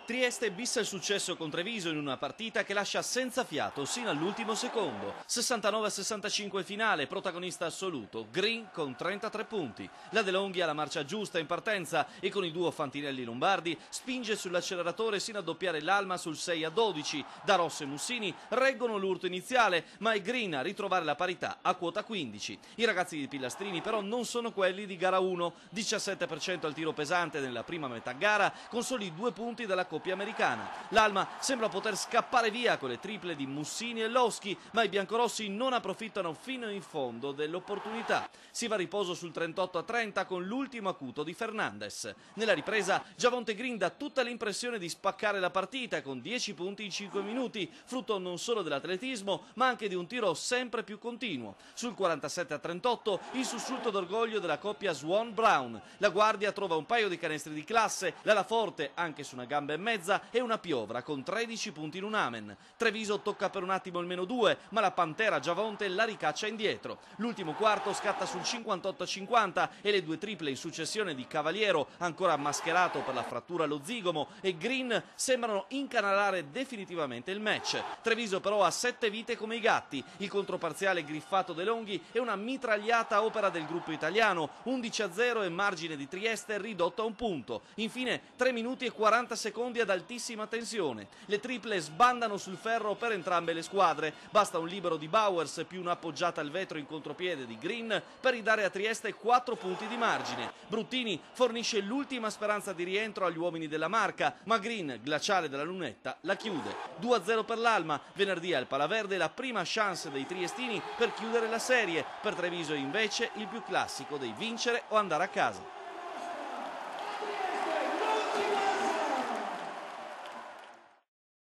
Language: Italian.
Trieste bissa il successo con Treviso in una partita che lascia senza fiato sino all'ultimo secondo. 69-65 finale, protagonista assoluto, Green con 33 punti. La De Longhi ha la marcia giusta in partenza e con il duo Fantinelli-Lombardi spinge sull'acceleratore sino a doppiare l'Alma sul 6-12. Da Rosso e Mussini reggono l'urto iniziale, ma è Green a ritrovare la parità a quota 15. I ragazzi di Pillastrini però non sono quelli di gara 1, 17% al tiro pesante nella prima metà gara con soli 2 punti dalla coppia americana. L'Alma sembra poter scappare via con le triple di Mussini e Loschi, ma i biancorossi non approfittano fino in fondo dell'opportunità. Si va a riposo sul 38-30 con l'ultimo acuto di Fernandez. Nella ripresa Javonte Green dà tutta l'impressione di spaccare la partita con 10 punti in 5 minuti, frutto non solo dell'atletismo ma anche di un tiro sempre più continuo. Sul 47-38 il sussulto d'orgoglio della coppia Swan-Brown. La guardia trova un paio di canestri di classe, l'ala forte anche su una gamba e mezza e una piovra con 13 punti in un amen. Treviso tocca per un attimo il -2, ma la Pantera Javonte la ricaccia indietro. L'ultimo quarto scatta sul 58-50 e le 2 triple in successione di Cavaliero, ancora mascherato per la frattura allo zigomo, e Green sembrano incanalare definitivamente il match. Treviso però ha 7 vite come i gatti, il controparziale griffato De Longhi è una mitragliata opera del gruppo italiano, 11-0 e margine di Trieste ridotto a 1 punto. Infine 3 minuti e 40 secondi ad altissima tensione. Le triple sbandano sul ferro per entrambe le squadre. Basta un libero di Bowers più un'appoggiata al vetro in contropiede di Green per ridare a Trieste 4 punti di margine. Bruttini fornisce l'ultima speranza di rientro agli uomini della Marca, ma Green, glaciale della lunetta, la chiude. 2-0 per l'Alma. Venerdì al Palaverde la prima chance dei triestini per chiudere la serie. Per Treviso invece il più classico dei vincere o andare a casa.